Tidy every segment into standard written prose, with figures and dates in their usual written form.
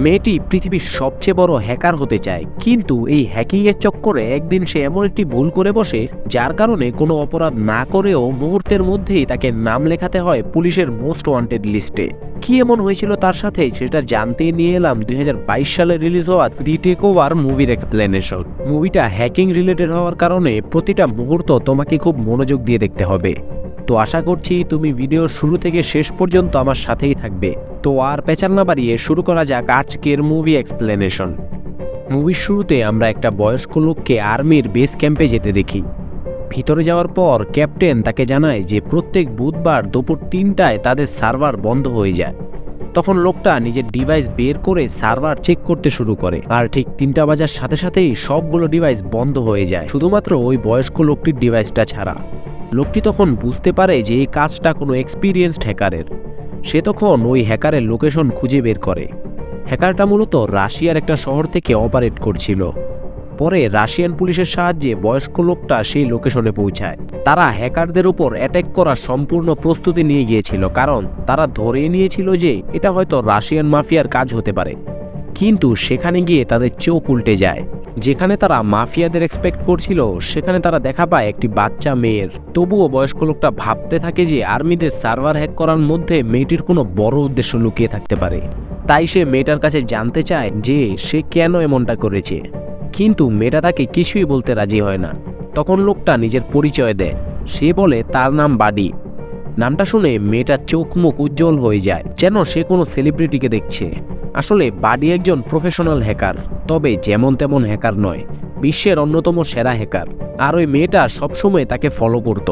মেয়েটি পৃথিবীর সবচেয়ে বড় হ্যাকার হতে চায়, কিন্তু এই হ্যাকিংয়ের চক্করে একদিন সে এমন একটি ভুল করে বসে যার কারণে কোনো অপরাধ না করেও মুহূর্তের মধ্যেই তাকে নাম লেখাতে হয় পুলিশের মোস্ট ওয়ান্টেড লিস্টে। কি এমন হয়েছিল তার সাথে সেটা জানতে নিয়ে এলাম 2022 সালে রিলিজ হওয়া দি টেকওভার মুভির এক্সপ্লেনেশন। মুভিটা হ্যাকিং রিলেটেড হওয়ার কারণে প্রতিটা মুহূর্ত তোমাকে খুব মনোযোগ দিয়ে দেখতে হবে। তো আশা করছি তুমি ভিডিওর শুরু থেকে শেষ পর্যন্ত আমার সাথেই থাকবে। তো আর পেঁচাল না বাড়িয়ে শুরু করা যাক আজকের মুভি এক্সপ্লেনেশন। মুভির শুরুতে আমরা একটা বয়স্ক লোককে আর্মির বেস ক্যাম্পে যেতে দেখি। ভিতরে যাওয়ার পর ক্যাপ্টেন তাকে জানায় যে প্রত্যেক বুধবার দুপুর 3টায় তাদের সার্ভার বন্ধ হয়ে যায়। তখন লোকটা নিজের ডিভাইস বের করে সার্ভার চেক করতে শুরু করে, আর ঠিক 3টা বাজার সাথে সাথেই সবগুলো ডিভাইস বন্ধ হয়ে যায়, শুধুমাত্র ওই বয়স্ক লোকটির ডিভাইসটা ছাড়া। লোকটি তখন বুঝতে পারে যে এই কাজটা কোনো এক্সপিরিয়েন্সড হ্যাকারের। সে তখন ওই হ্যাকারের লোকেশন খুঁজে বের করে। হ্যাকারটা মূলত রাশিয়ার একটা শহর থেকে অপারেট করছিল। পরে রাশিয়ান পুলিশের সাহায্যে বয়স্ক লোকটা সেই লোকেশনে পৌঁছায়। তারা হ্যাকারদের উপর অ্যাটাক করার সম্পূর্ণ প্রস্তুতি নিয়ে গিয়েছিল, কারণ তারা ধরে নিয়েছিল যে এটা হয়তো রাশিয়ান মাফিয়ার কাজ হতে পারে। কিন্তু সেখানে গিয়ে তাদের চোখ উল্টে যায়। যেখানে তারা মাফিয়াদের এক্সপেক্ট করছিল সেখানে তারা দেখা পায় একটি বাচ্চা মেয়ের। তবুও বয়স্ক লোকটা ভাবতে থাকে যে আর্মিদের সার্ভার হ্যাক করার মধ্যে মেয়েটির কোনো বড় উদ্দেশ্য লুকিয়ে থাকতে পারে। তাই সে মেয়েটার কাছে জানতে চায় যে সে কেন এমনটা করেছে, কিন্তু মেয়েটা তাকে কিছুই বলতে রাজি হয় না। তখন লোকটা নিজের পরিচয় দেয়। সে বলে তার নাম বাডি। নামটা শুনে মেয়েটার চোখ মুখ উজ্জ্বল হয়ে যায়, যেন সে কোনো সেলিব্রিটিকে দেখছে। আসলে বাডি একজন প্রফেশনাল হ্যাকার, তবে যেমন তেমন হ্যাকার নয়, বিশ্বের অন্যতম সেরা হ্যাকার। আর ওই মেয়েটা সবসময় তাকে ফলো করত।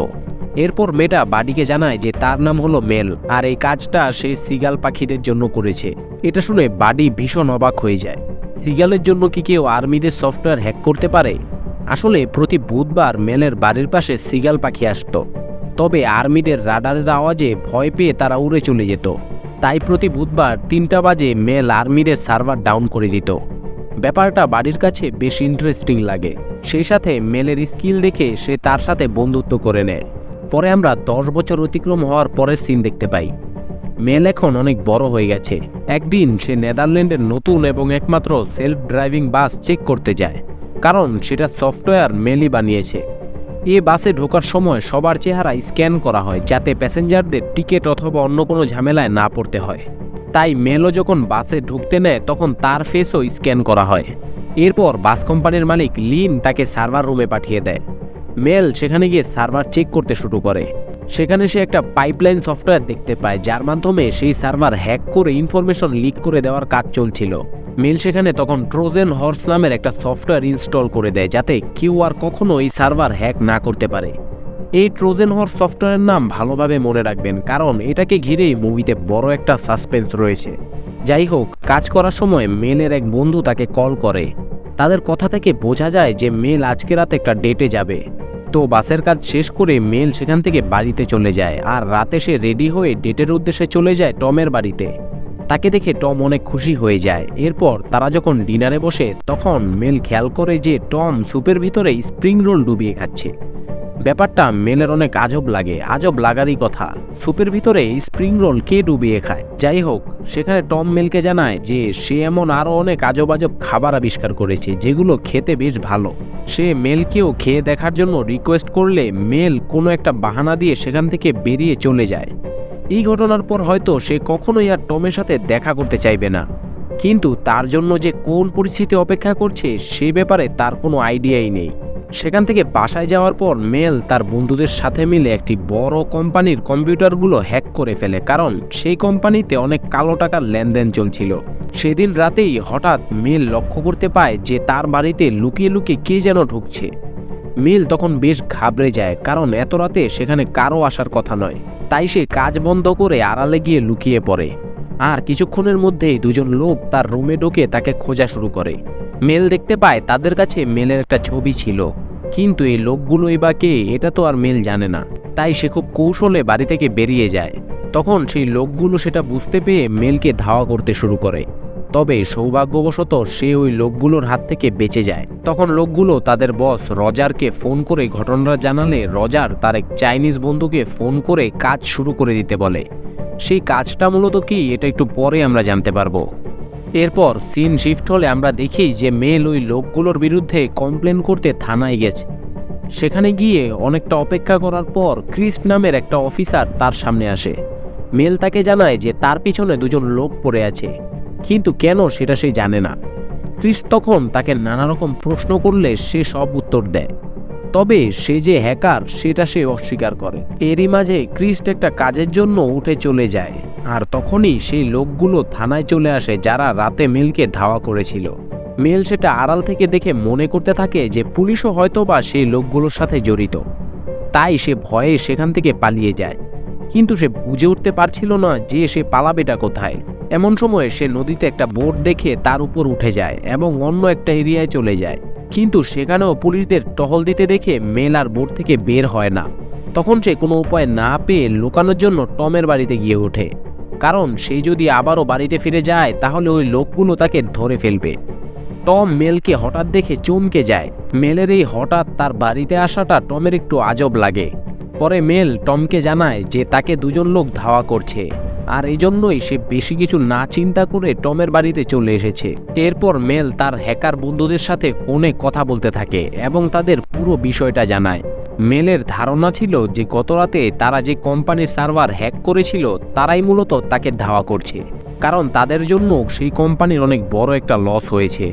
এরপর মেয়েটা বাডিকে জানায় যে তার নাম হলো মেল, আর এই কাজটা সে সিগাল পাখিদের জন্য করেছে। এটা শুনে বাডি ভীষণ অবাক হয়ে যায়। সিগালের জন্য কি কেউ আর্মিদের সফটওয়্যার হ্যাক করতে পারে? আসলে প্রতি বুধবার মেলের বাড়ির পাশে সিগাল পাখি আসতো, তবে আর্মিদের রাডারের আওয়াজে ভয় পেয়ে তারা উড়ে চলে যেত। তাই প্রতি বুধবার 3টা বাজে মেল আর্মিদের সার্ভার ডাউন করে দিত। ব্যাপারটা বাড়ির কাছে বেশ ইন্টারেস্টিং লাগে। সেই সাথে মেলের স্কিল দেখে সে তার সাথে বন্ধুত্ব করে নেয়। পরে আমরা 10 বছর অতিক্রম হওয়ার পরের সিন দেখতে পাই। মেল এখন অনেক বড় হয়ে গেছে। একদিন সে নেদারল্যান্ডের নতুন এবং একমাত্র সেলফ ড্রাইভিং বাস চেক করতে যায়, কারণ সেটা সফটওয়্যার মেলই বানিয়েছে। এ বাসে ঢোকার সময় সবার চেহারা স্ক্যান করা হয়, যাতে প্যাসেঞ্জারদের টিকিট অথবা অন্য কোনো ঝামেলায় না পড়তে হয়। তাই মেলও যখন বাসে ঢুকতে নেয় তখন তার ফেসও স্ক্যান করা হয়। এরপর বাস কোম্পানির মালিক লিন তাকে সার্ভার রুমে পাঠিয়ে দেয়। মেল সেখানে গিয়ে সার্ভার চেক করতে শুরু করে। সেখানে সে একটা পাইপলাইন সফটওয়্যার দেখতে পায়, যার মাধ্যমে সেই সার্ভার হ্যাক করে ইনফরমেশন লিক করে দেওয়ার কাজ চলছিল। মেল সেখানে তখন ট্রোজেন হর্স নামের একটা সফটওয়্যার ইনস্টল করে দেয়, যাতে কেউ আর কখনো এই সার্ভার হ্যাক না করতে পারে। এই ট্রোজেন হর্স সফটওয়্যারের নাম ভালোভাবে মনে রাখবেন, কারণ এটাকে ঘিরেই মুভিতে বড় একটা সাসপেন্স রয়েছে। যাই হোক, কাজ করার সময় মেলের এক বন্ধু তাকে কল করে। তাদের কথা থেকে বোঝা যায় যে মেল আজকে রাতে একটা ডেটে যাবে। তো বাসের কাজ শেষ করে মেল সেখান থেকে বাড়িতে চলে যায়, আর রাতে সে রেডি হয়ে ডেটের উদ্দেশ্যে চলে যায় টমের বাড়িতে। তাকে দেখে টম অনেক খুশি হয়ে যায়। এরপর তারা যখন ডিনারে বসে তখন মেল খেয়াল করে যে টম স্যুপের ভিতরে স্প্রিং রোল ডুবিয়ে খাচ্ছে। ব্যাপারটা মেলের অনেক আজব লাগে। আজব লাগারই কথা, স্যুপের ভিতরে স্প্রিং রোল কে ডুবিয়ে খায়? যাই হোক, সেখানে টম মেলকে জানায় যে সে এমন আরও অনেক আজব আজব খাবার আবিষ্কার করেছে যেগুলো খেতে বেশ ভালো। সে মেলকেও খেয়ে দেখার জন্য রিকোয়েস্ট করলে মেল কোনো একটা বাহানা দিয়ে সেখান থেকে বেরিয়ে চলে যায়। এই ঘটনার পর হয়তো সে কখনোই আর টমের সাথে দেখা করতে চাইবে না, কিন্তু তার জন্য যে কোন পরিস্থিতি অপেক্ষা করছে সে ব্যাপারে তার কোনো আইডিয়াই নেই। সেখান থেকে বাসায় যাওয়ার পর মেল তার বন্ধুদের সাথে মিলে একটি বড় কোম্পানির কম্পিউটারগুলো হ্যাক করে ফেলে, কারণ সেই কোম্পানিতে অনেক কালো টাকার লেনদেন চলছিল। সেদিন রাতেই হঠাৎ মেল লক্ষ্য করতে পায় যে তার বাড়িতে লুকিয়ে লুকিয়ে কে যেন ঢুকছে। মেল তখন বেশ ঘাবড়ে যায়, কারণ এত রাতে সেখানে কারো আসার কথা নয়। তাই সে কাজ বন্ধ করে আড়ালে গিয়ে লুকিয়ে পড়ে। আর কিছুক্ষণের মধ্যেই দুজন লোক তার রুমে ঢুকে তাকে খোঁজা শুরু করে। মেল দেখতে পায় তাদের কাছে মেলের একটা ছবি ছিল, কিন্তু এই লোকগুলোই বা কে এটা তো আর মেল জানে না। তাই সে খুব কৌশলে বাড়ি থেকে বেরিয়ে যায়। তখন সেই লোকগুলো সেটা বুঝতে পেয়ে মেলকে ধাওয়া করতে শুরু করে। তবে সৌভাগ্যবশত সে ওই লোকগুলোর হাত থেকে বেঁচে যায়। তখন লোকগুলো তাদের বস রজারকে ফোন করে ঘটনাটা জানালে রজার তার এক চাইনিজ বন্ধুকে ফোন করে কাজ শুরু করে দিতে বলে। সেই কাজটা মূলত কি এটা একটু পরে আমরা জানতে পারবো। এরপর সিন শিফট হলে আমরা দেখি যে মেল ওই লোকগুলোর বিরুদ্ধে কমপ্লেন করতে থানায় গেছে। সেখানে গিয়ে অনেকটা অপেক্ষা করার পর ক্রিস নামের একটা অফিসার তার সামনে আসে। মেল তাকে জানায় যে তার পিছনে দুজন লোক পড়ে আছে, কিন্তু কেন সেটা সে জানে না। ক্রিস তখন তাকে নানা রকম প্রশ্ন করলে সে সব উত্তর দেয়, তবে সে যে হ্যাকার সেটা সে অস্বীকার করে। এরই মাঝে ক্রিস একটা কাজের জন্য উঠে চলে যায়, আর তখনই সেই লোকগুলো থানায় চলে আসে যারা রাতে মেলকে ধাওয়া করেছিল। মেল সেটা আড়াল থেকে দেখে মনে করতে থাকে যে পুলিশও হয়তোবা সেই লোকগুলোর সাথে জড়িত, তাই সে ভয়ে সেখান থেকে পালিয়ে যায়। কিন্তু সে বুঝে উঠতে পারছিল না যে সে পালাবেটা কোথায়। এমন সময় সে নদীতে একটা বোট দেখে তার উপর উঠে যায় এবং অন্য একটা এরিয়ায় চলে যায়, কিন্তু সেখানেও পুলিশদের টহল দিতে দেখে মেল আর বোট থেকে বের হয় না। তখন সে কোনো উপায় না পেয়ে লুকানোর জন্য টমের বাড়িতে গিয়ে ওঠে, কারণ সে যদি আবারও বাড়িতে ফিরে যায় তাহলে ওই লোকগুলো তাকে ধরে ফেলবে। টম মেলকে হঠাৎ দেখে চমকে যায়। মেলের এই হঠাৎ তার বাড়িতে আসাটা টমের একটু আজব লাগে। পরে মেল টমকে জানায় যে তাকে দুজন লোক ধাওয়া করছে, আর এই জন্যই সে বেশি কিছু না চিন্তা করে টমের বাড়িতে চলে এসেছে। এরপর মেল তার হ্যাকার বন্ধুদের সাথে ফোনে কথা বলতে থাকে এবং তাদের পুরো বিষয়টা জানায়। মেলের ধারণা ছিল যে গতরাতে তারা যে কোম্পানির সার্ভার হ্যাক করেছিল তারাই মূলত তাকে ধাওয়া করছে, কারণ তাদের জন্য সেই কোম্পানির অনেক বড় একটা লস হয়েছে।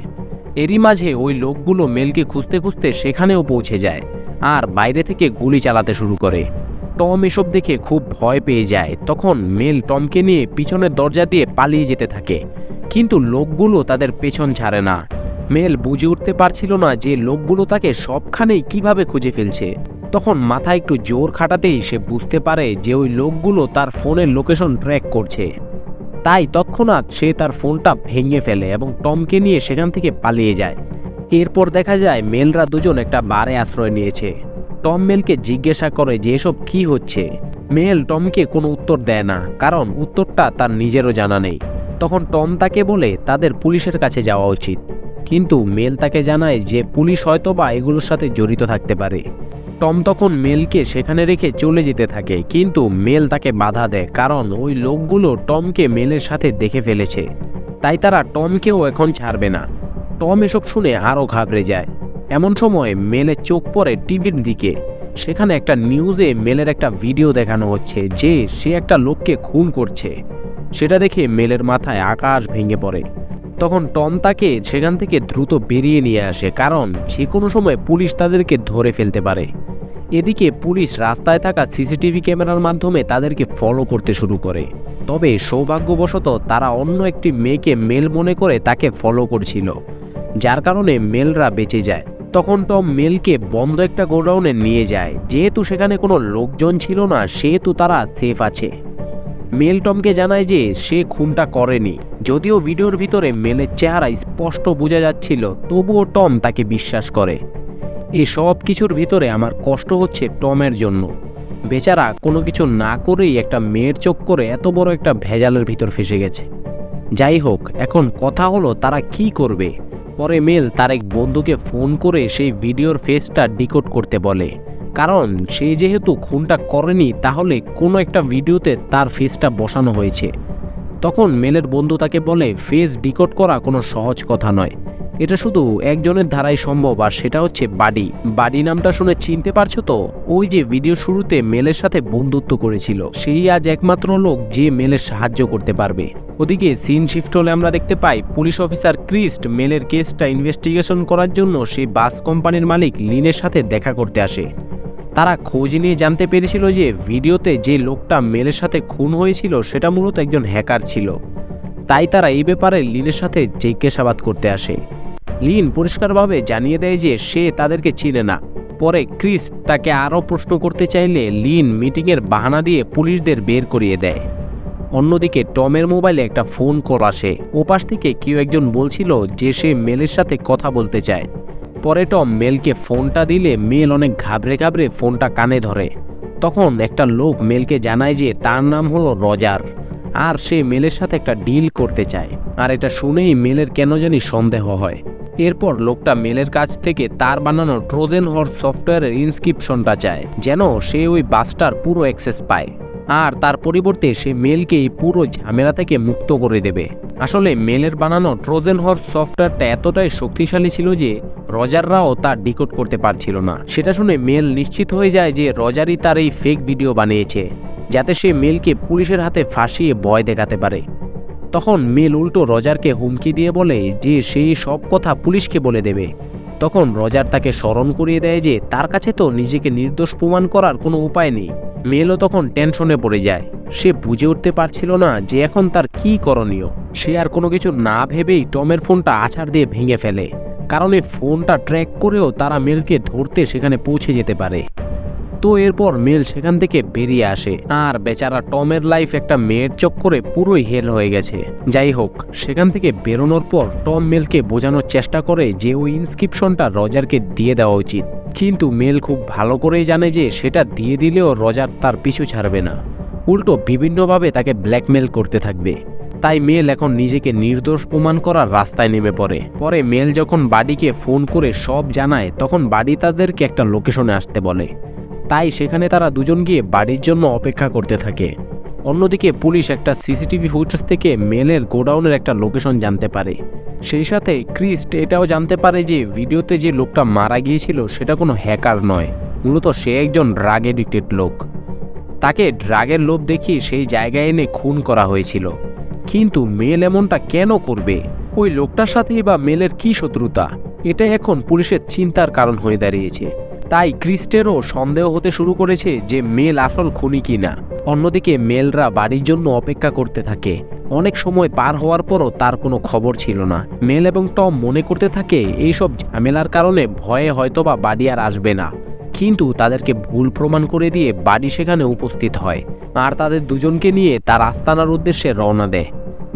এরই মাঝে ওই লোকগুলো মেলকে খুঁজতে খুঁজতে সেখানেও পৌঁছে যায় আর বাইরে থেকে গুলি চালাতে শুরু করে। টম এসব দেখে খুব ভয় পেয়ে যায়। তখন মেল টমকে নিয়ে পিছনের দরজা দিয়ে পালিয়ে যেতে থাকে, কিন্তু লোকগুলো তাদের পেছন ছাড়ে না। মেল বুঝে উঠতে পারছিল না যে লোকগুলো তাকে সবখানেই কিভাবে খুঁজে ফেলছে। তখন মাথায় একটু জোর খাটাতেই সে বুঝতে পারে যে ওই লোকগুলো তার ফোনের লোকেশন ট্র্যাক করছে। তাই তৎক্ষণাৎ সে তার ফোনটা ভেঙে ফেলে এবং টমকে নিয়ে সেখান থেকে পালিয়ে যায়। এরপর দেখা যায় মেলরা দুজন একটা বারে আশ্রয় নিয়েছে। টম মেলকে জিজ্ঞাসা করে যে এসব কি হচ্ছে। মেল টমকে কোনো উত্তর দেয় না, কারণ উত্তরটা তার নিজেরও জানা নেই। তখন টম তাকে বলে তাদের পুলিশের কাছে যাওয়া উচিত, কিন্তু মেল তাকে জানায় যে পুলিশ হয়তোবা এগুলোর সাথে জড়িত থাকতে পারে। টম তখন মেলকে সেখানে রেখে চলে যেতে থাকে, কিন্তু মেল তাকে বাধা দেয়, কারণ ওই লোকগুলো টমকে মেলের সাথে দেখে ফেলেছে, তাই তারা টমকেও এখন ছাড়বে না। টম এসব শুনে আরও ঘাবড়ে যায়। এমন সময় মেলের চোখ পড়ে টিভির দিকে। সেখানে একটা নিউজে মেলের একটা ভিডিও দেখানো হচ্ছে যে সে একটা লোককে খুন করছে। সেটা দেখে মেলের মাথায় আকাশ ভেঙে পড়ে। তখন টম তাকে সেখান থেকে দ্রুত বেরিয়ে নিয়ে আসে, কারণ যে কোনো সময় পুলিশ তাদেরকে ধরে ফেলতে পারে। এদিকে পুলিশ রাস্তায় থাকা সিসিটিভি ক্যামেরার মাধ্যমে তাদেরকে ফলো করতে শুরু করে। তবে সৌভাগ্যবশত তারা অন্য একটি মেয়েকে মেল মনে করে তাকে ফলো করছিল, যার কারণে মেলরা বেঁচে যায়। তখন টম মেলকে বন্ধ একটা গোডাউনে নিয়ে যায়। যেহেতু সেখানে কোনো লোকজন ছিল না সেহেতু তারা সেফ আছে। মেল টমকে জানায় যে সে খুনটা করেনি। যদিও ভিডিওর ভিতরে মেলের চেহারা স্পষ্ট বোঝা যাচ্ছিল, তবুও টম তাকে বিশ্বাস করে। এই সব কিছুর ভিতরে আমার কষ্ট হচ্ছে টমের জন্য। বেচারা কোনো কিছু না করেই একটা মেয়ের চোখ করে এত বড় একটা ভেজালের ভিতর ফেসে গেছে। যাই হোক, এখন কথা হলো তারা কি করবে। পরে মেল তার এক বন্ধুকে ফোন করে সেই ভিডিওর ফেসটা ডিকোড করতে বলে, কারণ সে যেহেতু খুনটা করেনি তাহলে কোনো একটা ভিডিওতে তার ফেসটা বসানো হয়েছে। তখন মেলের বন্ধু তাকে বলে ফেস ডিকোড করা কোনো সহজ কথা নয়, এটা শুধু একজনের দ্বারাই সম্ভব, আর সেটা হচ্ছে বাডি। বাডি নামটা শুনে চিনতে পারছো তো? ওই যে ভিডিও শুরুতে মেলের সাথে বন্ধুত্ব করেছিল, সেই আজ একমাত্র লোক যে মেলের সাহায্য করতে পারবে। ওদিকে সিন শিফট হলে আমরা দেখতে পাই পুলিশ অফিসার ক্রিস্ট মেলের কেসটা ইনভেস্টিগেশন করার জন্য সেই বাস কোম্পানির মালিক লিনের সাথে দেখা করতে আসে। তারা খোঁজ নিয়ে জানতে পেরেছিল যে ভিডিওতে যে লোকটা মেলের সাথে খুন হয়েছিল সেটা মূলত একজন হ্যাকার ছিল। তাই তারা এই ব্যাপারে লিনের সাথে জিজ্ঞাসাবাদ করতে আসে। লিন পরিষ্কারভাবে জানিয়ে দেয় যে সে তাদেরকে চিনে না। পরে ক্রিস তাকে আরও প্রশ্ন করতে চাইলে লিন মিটিংয়ের বাহানা দিয়ে পুলিশদের বের করিয়ে দেয়। অন্যদিকে টমের মোবাইলে একটা ফোন কল আসে। ওপাশ থেকে কেউ একজন বলছিল যে সে মেলের সাথে কথা বলতে চায়। পরে টম মেলকে ফোনটা দিলে মেল অনেক ঘাবড়ে ঘাবড়ে ফোনটা কানে ধরে। তখন একটা লোক মেলকে জানায় যে তার নাম হলো রজার, আর সে মেলের সাথে একটা ডিল করতে চায়। আর এটা শুনেই মেলের কেন জানি সন্দেহ হয়। এরপর লোকটা মেলের কাছ থেকে তার বানানো ট্রোজেন হর্স সফটওয়্যারের ইনস্ক্রিপশনটা চায়, যেন সে ওই বাসটার পুরো অ্যাক্সেস পায়, আর তার পরিবর্তে সে মেলকে এই পুরো ঝামেলা থেকে মুক্ত করে দেবে। আসলে মেলের বানানো ট্রোজান হর্স সফটওয়্যারটা এতটাই শক্তিশালী ছিল যে রজাররাও তা ডিকোড করতে পারছিল না। সেটা শুনে মেল নিশ্চিত হয়ে যায় যে রজারই তার এই ফেক ভিডিও বানিয়েছে, যাতে সে মেলকে পুলিশের হাতে ফাঁসিয়ে ভয় দেখাতে পারে। তখন মেল উল্টো রজারকে হুমকি দিয়ে বলে যে সেই সব কথা পুলিশকে বলে দেবে। তখন রজার তাকে স্মরণ করিয়ে দেয় যে তার কাছে তো নিজেকে নির্দোষ প্রমাণ করার কোনো উপায় নেই। মেলও তখন টেনশনে পড়ে যায়। সে বুঝে উঠতে পারছিল না যে এখন তার কী করণীয়। সে আর কোনো কিছু না ভেবেই টমের ফোনটা আছাড় দিয়ে ভেঙে ফেলে, কারণ এই ফোনটা ট্র্যাক করেও তারা মেলকে ধরতে সেখানে পৌঁছে যেতে পারে। তো এরপর মেল সেখান থেকে বেরিয়ে আসে, আর বেচারা টমের লাইফ একটা মেয়ের চক্করে পুরোই হেল হয়ে গেছে। যাই হোক, সেখান থেকে বেরোনোর পর টম মেলকে বোঝানোর চেষ্টা করে যে ওই ইনস্ক্রিপশনটা রজারকে দিয়ে দেওয়া উচিত, কিন্তু মেল খুব ভালো করেই জানে যে সেটা দিয়ে দিলেও রজার তার পিছু ছাড়বে না, উল্টো বিভিন্নভাবে তাকে ব্ল্যাকমেল করতে থাকবে। তাই মেল এখন নিজেকে নির্দোষ প্রমাণ করার রাস্তায় নেমে পরে মেল যখন বাডিকে ফোন করে সব জানায়, তখন বাডি তাদেরকে একটা লোকেশনে আসতে বলে। তাই সেখানে তারা দুজন গিয়ে বাড়ির জন্য অপেক্ষা করতে থাকে। অন্যদিকে পুলিশ একটা সিসিটিভি ফুটেজ থেকে মেলের গোডাউনের একটা লোকেশন জানতে পারে। সেই সাথে ক্রিস্ট এটাও জানতে পারে যে ভিডিওতে যে লোকটা মারা গিয়েছিল সেটা কোনো হ্যাকার নয়, মূলত সে একজন ড্রাগ এডিক্টেড লোক। তাকে ড্রাগের লোভ দেখিয়ে সেই জায়গায় এনে খুন করা হয়েছিল। কিন্তু মেল এমনটা কেন করবে? ওই লোকটার সাথেই বা মেলের কি শত্রুতা? এটা এখন পুলিশের চিন্তার কারণ হয়ে দাঁড়িয়েছে। তাই ক্রিস্টেরও সন্দেহ হতে শুরু করেছে যে মেল আসল খুনি কিনা। অন্যদিকে মেলরা বাড়ির জন্য অপেক্ষা করতে থাকে। অনেক সময় পার হওয়ার পরও তার কোনো খবর ছিল না। মেল এবং টম মনে করতে থাকে এইসব ঝামেলার কারণে ভয়ে হয়তোবা বাড়ি আর আসবে না, কিন্তু তাদেরকে ভুল প্রমাণ করে দিয়ে বাড়ি সেখানে উপস্থিত হয়, আর তাদের দুজনকে নিয়ে তার আস্তানার উদ্দেশ্যে রওনা দেয়।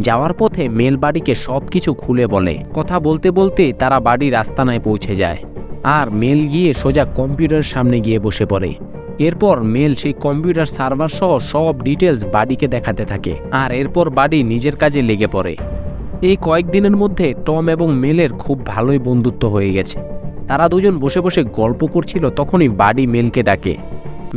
যাওয়ার পথে মেল বাড়িকে সবকিছু খুলে বলে। কথা বলতে বলতে তারা বাড়ির আস্তানায় পৌঁছে যায়, আর মেল গিয়ে সোজা কম্পিউটারের সামনে গিয়ে বসে পড়ে। এরপর মেল সেই কম্পিউটার সার্ভার সহ সব ডিটেলস বাডিকে দেখাতে থাকে, আর এরপর বাডি নিজের কাজে লেগে পড়ে। এই কয়েকদিনের মধ্যে টম এবং মেলের খুব ভালোই বন্ধুত্ব হয়ে গেছে। তারা দুজন বসে বসে গল্প করছিল, তখনই বাডি মেলকে ডাকে।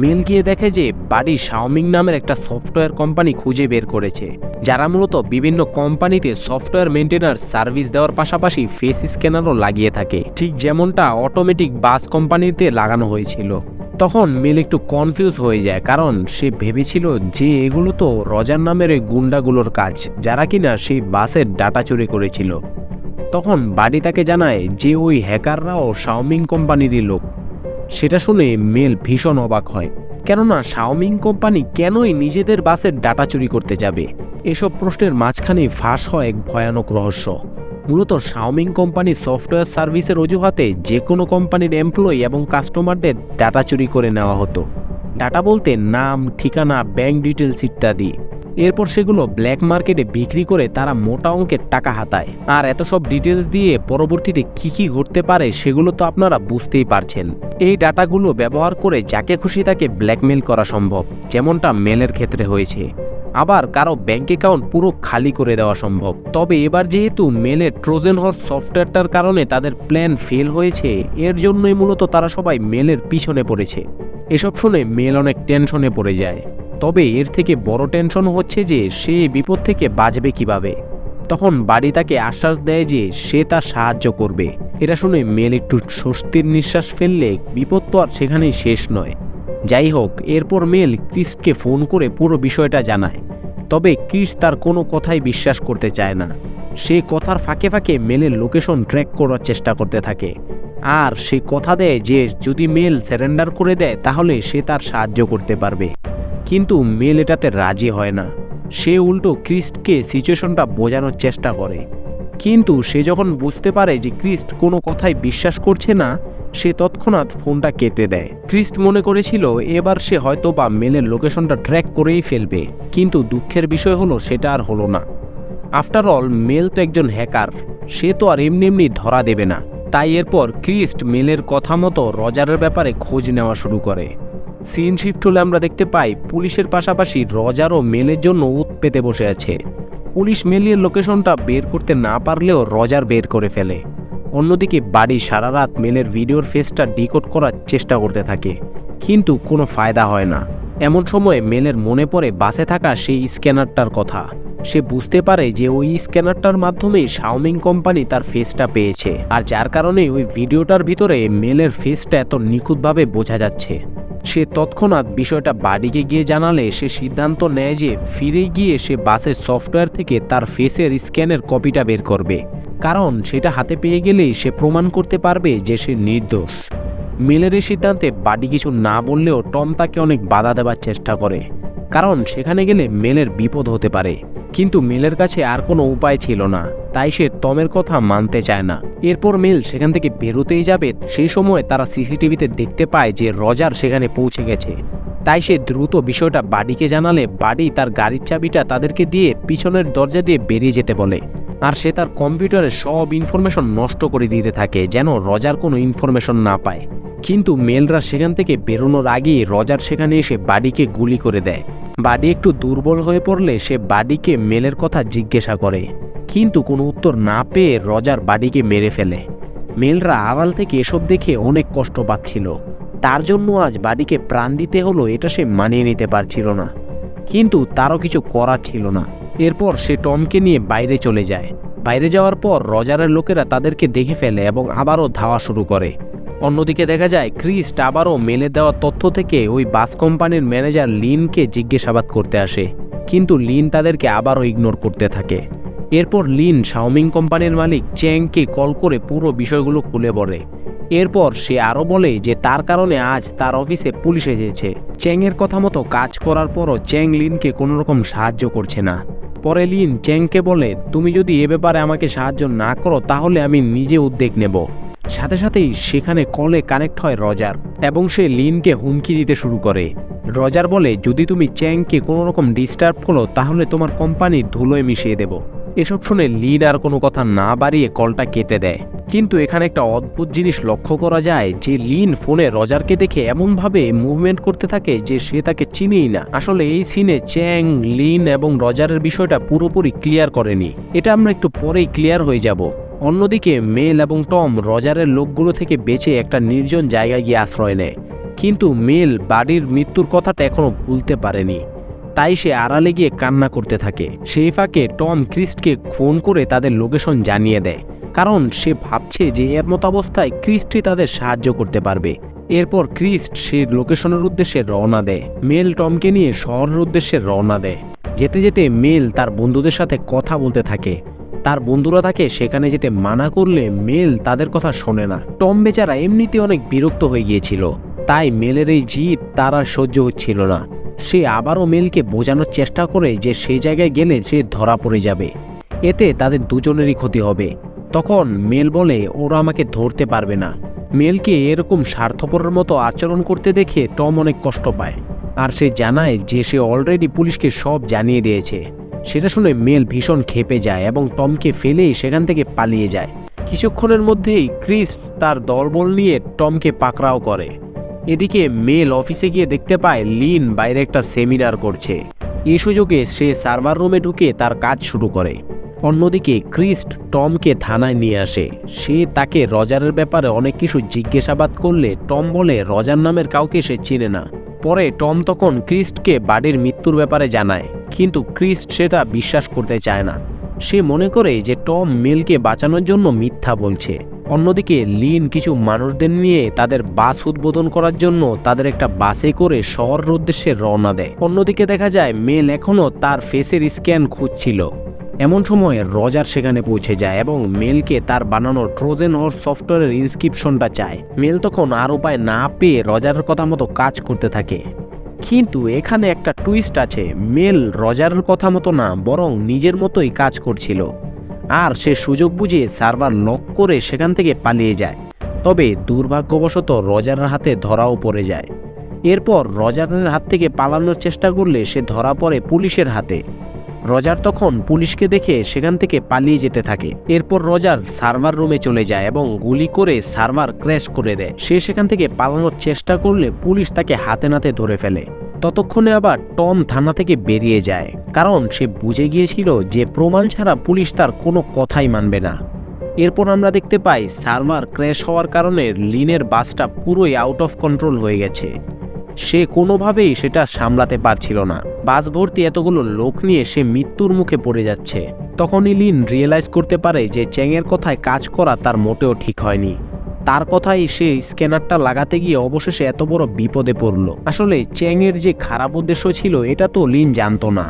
মেল গিয়ে দেখে যে বাডি শাওমিং নামের একটা সফটওয়্যার কোম্পানি খুঁজে বের করেছে, যারা মূলত বিভিন্ন কোম্পানিতে সফটওয়্যার মেনটেন্যান্স সার্ভিস দেওয়ার পাশাপাশি ফেস স্ক্যানারও লাগিয়ে থাকে, ঠিক যেমনটা অটোমেটিক বাস কোম্পানিতে লাগানো হয়েছিল। তখন মেল একটু কনফিউজ হয়ে যায়, কারণ সে ভেবেছিল যে এগুলো তো রজার নামের এই গুন্ডাগুলোর কাজ, যারা কিনা সেই বাসের ডাটা চুরি করেছিল। তখন বাডি তাকে জানায় যে ওই হ্যাকাররাও শাওমিং কোম্পানিরই লোক। সেটা শুনে মেল ভীষণ অবাক হয়, কেননা শাওমিং কোম্পানি কেনই নিজেদের বাসের ডাটা চুরি করতে যাবে? এসব প্রশ্নের মাঝখানে ফাঁস হয় এক ভয়ানক রহস্য। মূলত শাওমিং কোম্পানি সফটওয়্যার সার্ভিসের অজুহাতে যে কোনো কোম্পানির এমপ্লয়ি এবং কাস্টমারদের ডাটা চুরি করে নেওয়া হতো। ডাটা বলতে নাম, ঠিকানা, ব্যাংক ডিটেলস ইত্যাদি। এরপর সেগুলো ব্ল্যাক মার্কেটে বিক্রি করে তারা মোটা অঙ্কের টাকা হাতায়। আর এত সব ডিটেলস দিয়ে পরবর্তীতে কি ঘটতে পারে সেগুলো তো আপনারা বুঝতেই পারছেন। এই ডাটাগুলো ব্যবহার করে যাকে খুশি তাকে ব্ল্যাকমেল করা সম্ভব, যেমনটা মেলের ক্ষেত্রে হয়েছে। আবার কারো ব্যাংক অ্যাকাউন্ট পুরো খালি করে দেওয়া সম্ভব। তবে এবার যেহেতু মেলের ট্রোজান হর্স সফটওয়্যারটার কারণে তাদের প্ল্যান ফেল হয়েছে, এর জন্যই মূলত তারা সবাই মেলের পিছনে পড়েছে। এসব শুনে মেল অনেক টেনশনে পড়ে যায়। তবে এর থেকে বড় টেনশন হচ্ছে যে সে বিপদ থেকে বাঁচবে কিভাবে। তখন বাড়ি তাকে আশ্বাস দেয় যে সে তার সাহায্য করবে। এটা শুনে মেল একটু স্বস্তির নিঃশ্বাস ফেললে বিপদ তো আর সেখানেই শেষ নয়। যাই হোক, এরপর মেল ক্রিসকে ফোন করে পুরো বিষয়টা জানায়। তবে ক্রিস তার কোনো কথাই বিশ্বাস করতে চায় না। সে কথার ফাঁকে ফাঁকে মেলের লোকেশন ট্র্যাক করার চেষ্টা করতে থাকে, আর সে কথা দেয় যে যদি মেল সারেন্ডার করে দেয় তাহলে সে তার সাহায্য করতে পারবে। কিন্তু মেল এটাতে রাজি হয় না। সে উল্টো ক্রিস্টকে সিচুয়েশনটা বোঝানোর চেষ্টা করে, কিন্তু সে যখন বুঝতে পারে যে ক্রিস্ট কোনো কথাই বিশ্বাস করছে না, সে তৎক্ষণাৎ ফোনটা কেটে দেয়। ক্রিস্ট মনে করেছিল এবার সে হয়তো বা মেলের লোকেশনটা ট্র্যাক করেই ফেলবে, কিন্তু দুঃখের বিষয় হলো সেটা আর হলো না। আফটার অল মেল তো একজন হ্যাকার, সে তো আর এমনি এমনি ধরা দেবে না। তাই এরপর ক্রিস্ট মেলের কথা মতো রজারের ব্যাপারে খোঁজ নেওয়া শুরু করে। সিন শিফট হলে আমরা দেখতে পাই পুলিশের পাশাপাশি রজারও মেলের জন্য উত পেতে বসে আছে। পুলিশ মেলের লোকেশনটা বের করতে না পারলেও রজার বের করে ফেলে। অন্যদিকে বাড়ি সারা রাত মেলের ভিডিওর ফেসটা ডিকোড করার চেষ্টা করতে থাকে, কিন্তু কোনো ফায়দা হয় না। এমন সময় মেলের মনে পড়ে বাসে থাকা সেই স্ক্যানারটার কথা, সে বুঝতে পারে যে ওই স্ক্যানারটার মাধ্যমে শাওমিং কোম্পানি তার ফেসটা পেয়েছে, আর যার কারণে ওই ভিডিওটার ভিতরে মেলের ফেসটা এত নিখুঁতভাবে বোঝা যাচ্ছে। সে তৎক্ষণাৎ বিষয়টা বাডিকে গিয়ে জানালে সে সিদ্ধান্ত নেয় যে ফিরে গিয়ে সে বাসের সফটওয়্যার থেকে তার ফেসের স্ক্যানের কপিটা বের করবে, কারণ সেটা হাতে পেয়ে গেলেই সে প্রমাণ করতে পারবে যে সে নির্দোষ। মেলের এই সিদ্ধান্তে বাডি কিছু না বললেও টম তাকে অনেক বাধা দেওয়ার চেষ্টা করে, কারণ সেখানে গেলে মেলের বিপদ হতে পারে। কিন্তু মেলের কাছে আর কোনো উপায় ছিল না, তাই সে টমের কথা মানতে চায় না। এরপর মেল সেখান থেকে বেরোতেই যাবে, সেই সময় তারা সিসিটিভিতে দেখতে পায় যে রজার সেখানে পৌঁছে গেছে। তাই সে দ্রুত বিষয়টা বাডিকে জানালে বাডি তার গাড়ির চাবিটা তাদেরকে দিয়ে পিছনের দরজা দিয়ে বেরিয়ে যেতে বলে, আর সে তার কম্পিউটারে সব ইনফরমেশন নষ্ট করে দিতে থাকে যেন রজার কোনো ইনফরমেশন না পায়। কিন্তু মেলরা সেখান থেকে বেরোনোর আগেই রজার সেখানে এসে বাডিকে গুলি করে দেয়। বাডি একটু দুর্বল হয়ে পড়লে সে বাডিকে মেলের কথা জিজ্ঞাসা করে, কিন্তু কোনো উত্তর না পেয়ে রজার বাডিকে মেরে ফেলে। মেলরা আড়াল থেকে এসব দেখে অনেক কষ্ট পাচ্ছিল, তার জন্য আজ বাডিকে প্রাণ দিতে হলো এটা সে মানিয়ে নিতে পারছিল না, কিন্তু তারও কিছু করার ছিল না। এরপর সে টমকে নিয়ে বাইরে চলে যায়। বাইরে যাওয়ার পর রজারের লোকেরা তাদেরকে দেখে ফেলে এবং আবারও ধাওয়া শুরু করে। অন্যদিকে দেখা যায় ক্রিস্ট আবারও মেলে দেওয়া তথ্য থেকে ওই বাস কোম্পানির ম্যানেজার লিনকে জিজ্ঞাসাবাদ করতে আসে, কিন্তু লিন তাদেরকে আবারও ইগনোর করতে থাকে। এরপর লিন শাওমিং কোম্পানির মালিক চ্যাংকে কল করে পুরো বিষয়গুলো খুলে বলে। এরপর সে আরও বলে যে তার কারণে আজ তার অফিসে পুলিশ এসেছে। চ্যাংয়ের কথা মতো কাজ করার পরও চ্যাং লিনকে কোনো রকম সাহায্য করছে না। পরে লিন চ্যাংকে বলে, তুমি যদি এ ব্যাপারে আমাকে সাহায্য না করো তাহলে আমি নিজে উদ্যোগ নেব। সাথে সাথেই সেখানে কলে কানেক্ট হয় রজার এবং সে লিনকে হুমকি দিতে শুরু করে। রজার বলে, যদি তুমি চ্যাংকে কোনো রকম ডিস্টার্ব করো তাহলে তোমার কোম্পানি ধুলোয় মিশিয়ে দেব। এসব শুনে লিন আর কোনো কথা না বাড়িয়ে কলটা কেটে দেয়। কিন্তু এখানে একটা অদ্ভুত জিনিস লক্ষ্য করা যায় যে লিন ফোনে রজারকে দেখে এমনভাবে মুভমেন্ট করতে থাকে যে সে তাকে চিনেই না। আসলে এই সিনে চ্যাং, লিন এবং রজারের বিষয়টা পুরোপুরি ক্লিয়ার করেনি, এটা আমরা একটু পরেই ক্লিয়ার হয়ে যাব। অন্যদিকে মেল এবং টম রজারের লোকগুলো থেকে বেঁচে একটা নির্জন জায়গায় গিয়ে আশ্রয় নেয়, কিন্তু মেল বাডির মৃত্যুর কথাটা এখনো ভুলতে পারেনি। তাই সে আড়ালে গিয়ে কান্না করতে থাকে। সেই ফাঁকে টম ক্রিস্টকে ফোন করে তাদের লোকেশন জানিয়ে দেয়, কারণ সে ভাবছে যে এর মতো অবস্থায় ক্রিস্টই তাদের সাহায্য করতে পারবে। এরপর ক্রিস্ট সে লোকেশনের উদ্দেশ্যে রওনা দেয়। মেল টমকে নিয়ে শহরের উদ্দেশ্যে রওনা দেয়। যেতে যেতে মেল তার বন্ধুদের সাথে কথা বলতে থাকে। তার বন্ধুরা তাকে সেখানে যেতে মানা করলে মেল তাদের কথা শোনে না। টম বেচারা এমনিতে অনেক বিরক্ত হয়ে গিয়েছিল, তাই মেলের এই জিদ তার আর সহ্য হচ্ছিল না। সে আবারও মেলকে বোঝানোর চেষ্টা করে যে সেই জায়গায় গেলে সে ধরা পড়ে যাবে, এতে তাদের দুজনেরই ক্ষতি হবে। তখন মেল বলে, ওরা আমাকে ধরতে পারবে না। মেলকে এরকম স্বার্থপরের মতো আচরণ করতে দেখে টম অনেক কষ্ট পায়, আর সে জানায় যে সে অলরেডি পুলিশকে সব জানিয়ে দিয়েছে। সেটা শুনে মেল ভীষণ ক্ষেপে যায় এবং টমকে ফেলেই সেখান থেকে পালিয়ে যায়। কিছুক্ষণের মধ্যেই ক্রিস্ট তার দলবল নিয়ে টমকে পাকড়াও করে। এদিকে মেল অফিসে গিয়ে দেখতে পায় লিন বাইরে একটা সেমিনার করছে। এই সুযোগে সে সার্ভার রুমে ঢুকে তার কাজ শুরু করে। অন্যদিকে ক্রিস্ট টমকে থানায় নিয়ে আসে। সে তাকে রজারের ব্যাপারে অনেক কিছু জিজ্ঞাসাবাদ করলে টম বলে রজার নামের কাউকে সে চিনে না। পরে টম তখন ক্রিস্টকে বাডির মৃত্যুর ব্যাপারে জানায়, কিন্তু ক্রিস্ট সেটা বিশ্বাস করতে চায় না। সে মনে করে যে টম মেলকে বাঁচানোর জন্য মিথ্যা বলছে। অন্যদিকে লিন কিছু মানুষদের নিয়ে তাদের বাস উদ্বোধন করার জন্য তাদের একটা বাসে করে শহরের উদ্দেশ্যে রওনা দেয়। অন্যদিকে দেখা যায় মেল এখনও তার ফেসের স্ক্যান খুঁজছিল। এমন সময় রজার সেখানে পৌঁছে যায় এবং মেলকে তার বানানো ট্রোজেন হর্স সফটওয়্যারের ইনস্ক্রিপশনটা চায়। মেল তখন আর উপায় না পেয়ে রজারের কথা মতো কাজ করতে থাকে। কিন্তু এখানে একটা টুইস্ট আছে, মেল রজারের কথা মতো না বরং নিজের মতোই কাজ করছিল, আর সে সুযোগ বুঝে সার্ভার লক করে সেখান থেকে পালিয়ে যায়। তবে দুর্ভাগ্যবশত রজারের হাতে ধরাও পড়ে যায়। এরপর রজারের হাত থেকে পালানোর চেষ্টা করলে সে ধরা পড়ে পুলিশের হাতে। রজার তখন পুলিশকে দেখে সেখান থেকে পালিয়ে যেতে থাকে। এরপর রজার সার্ভার রুমে চলে যায় এবং গুলি করে সার্ভার ক্র্যাশ করে দেয়। সে সেখান থেকে পালানোর চেষ্টা করলে পুলিশ তাকে হাতে নাতে ধরে ফেলে। ততক্ষণে আবার টম থানা থেকে বেরিয়ে যায়, কারণ সে বুঝে গিয়েছিল যে প্রমাণ ছাড়া পুলিশ তার কোনো কথাই মানবে না। এরপর আমরা দেখতে পাই সার্ভার ক্র্যাশ হওয়ার কারণে লিনের বাসটা পুরোই আউট অফ কন্ট্রোল হয়ে গেছে। সে কোনোভাবেই সেটা সামলাতে পারছিল না। বাস ভর্তি এতগুলো লোক নিয়ে সে মৃত্যুর মুখে পড়ে যাচ্ছে। তখনই লিন রিয়েলাইজ করতে পারে যে চ্যাংয়ের কথায় কাজ করা তার মোটেও ঠিক হয়নি। তার কথাই সে স্ক্যানারটা লাগাতে গিয়ে অবশেষে এত বড় বিপদে পড়ল। আসলে চ্যাংয়ের যে খারাপ উদ্দেশ্য ছিল এটা তো লিন জানতো না,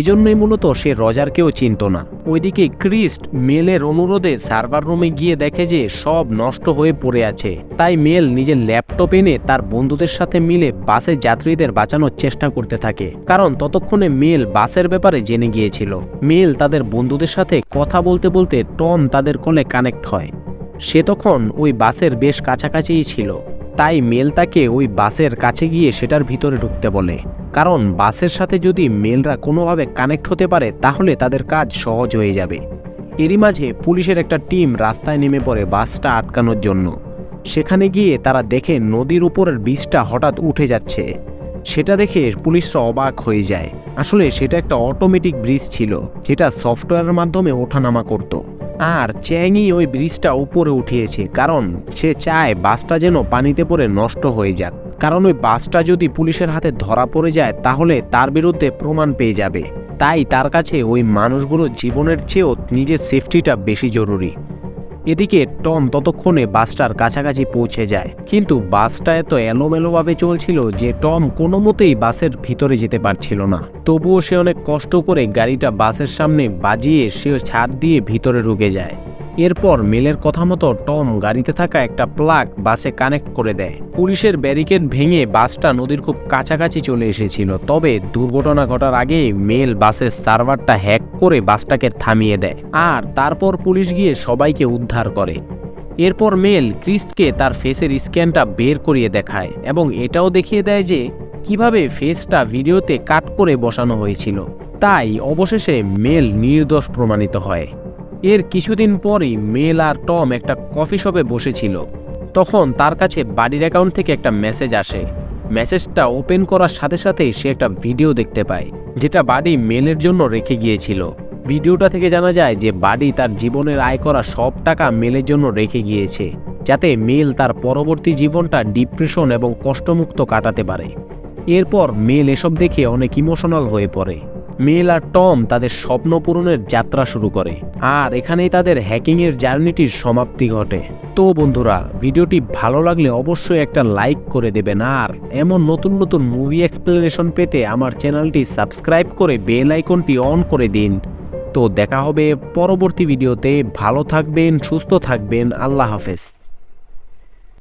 এজন্যই মূলত সে রজারকেও চিনত না। ওইদিকে ক্রিস্ট মেলের অনুরোধে সার্ভার রুমে গিয়ে দেখে যে সব নষ্ট হয়ে পড়ে আছে। তাই মেল নিজের ল্যাপটপ এনে তার বন্ধুদের সাথে মিলে বাসের যাত্রীদের বাঁচানোর চেষ্টা করতে থাকে, কারণ ততক্ষণে মেল বাসের ব্যাপারে জেনে গিয়েছিল। মেল তাদের বন্ধুদের সাথে কথা বলতে বলতে টম তাদের কলে কানেক্ট হয়। সে তখন ওই বাসের বেশ কাছাকাছিই ছিল, তাই মেল তাকে ওই বাসের কাছে গিয়ে সেটার ভিতরে ঢুকতে বলে, কারণ বাসের সাথে যদি মেলরা কোনোভাবে কানেক্ট হতে পারে তাহলে তাদের কাজ সহজ হয়ে যাবে। এরই মাঝে পুলিশের একটা টিম রাস্তায় নেমে পড়ে বাসটা আটকানোর জন্য। সেখানে গিয়ে তারা দেখে নদীর উপরের ব্রিজটা হঠাৎ উঠে যাচ্ছে। সেটা দেখে পুলিশরা অবাক হয়ে যায়। আসলে সেটা একটা অটোমেটিক ব্রিজ ছিল, যেটা সফটওয়্যারের মাধ্যমে ওঠানামা করত। আর চ্যাংই ওই ব্রিজটা উপরে উঠিয়েছে, কারণ সে চায় বাসটা যেন পানিতে পড়ে নষ্ট হয়ে যাক, কারণ ওই বাসটা যদি পুলিশের হাতে ধরা পড়ে যায় তাহলে তার বিরুদ্ধে প্রমাণ পেয়ে যাবে। তাই তার কাছে ওই মানুষগুলোর জীবনের চেয়েও নিজের সেফটিটা বেশি জরুরি। এদিকে টম ততক্ষণে বাসটার কাছাকাছি পৌঁছে যায়, কিন্তু বাসটা এত এলোমেলোভাবে চলছিল যে টম কোনো মতেই বাসের ভিতরে যেতে পারছিল না। তবুও সে অনেক কষ্ট করে গাড়িটা বাসের সামনে বাজিয়ে সে ছাদ দিয়ে ভিতরে ঢুকে যায়। এরপর মেলের কথা মতো টম গাড়িতে থাকা একটা প্লাগ বাসে কানেক্ট করে দেয়। পুলিশের ব্যারিকেড ভেঙে বাসটা নদীর খুব কাছাকাছি চলে এসেছিল, তবে দুর্ঘটনা ঘটার আগে মেল বাসের সার্ভারটা হ্যাক করে বাসটাকে থামিয়ে দেয়, আর তারপর পুলিশ গিয়ে সবাইকে উদ্ধার করে। এরপর মেল ক্রিস্টকে তার ফেসের স্ক্যানটা বের করিয়ে দেখায় এবং এটাও দেখিয়ে দেয় যে কিভাবে ফেসটা ভিডিওতে কাট করে বসানো হয়েছিল। তাই অবশেষে মেল নির্দোষ প্রমাণিত হয়। এর কিছুদিন পরই মেল আর টম একটা কফি শপে বসেছিল। তখন তার কাছে বাডির অ্যাকাউন্ট থেকে একটা মেসেজ আসে। মেসেজটা ওপেন করার সাথে সাথেই সে একটা ভিডিও দেখতে পায়, যেটা বাডি মেলের জন্য রেখে গিয়েছিল। ভিডিওটা থেকে জানা যায় যে বাডি তার জীবনের আয় করা সব টাকা মেলের জন্য রেখে গিয়েছে, যাতে মেল তার পরবর্তী জীবনটা ডিপ্রেশন এবং কষ্টমুক্ত কাটাতে পারে। এরপর মেল এসব দেখে অনেক ইমোশনাল হয়ে পড়ে। মেল আর টম তাদের স্বপ্ন পূরণের যাত্রা শুরু করে, আর এখানেই তাদের হ্যাকিংয়ের জার্নিটির সমাপ্তি ঘটে। তো বন্ধুরা, ভিডিওটি ভালো লাগলে অবশ্যই একটা লাইক করে দেবেন, আর এমন নতুন নতুন মুভি এক্সপ্লেনেশন পেতে আমার চ্যানেলটি সাবস্ক্রাইব করে বেল আইকনটি অন করে দিন। তো দেখা হবে পরবর্তী ভিডিওতে। ভালো থাকবেন, সুস্থ থাকবেন, আল্লাহ হাফেজ।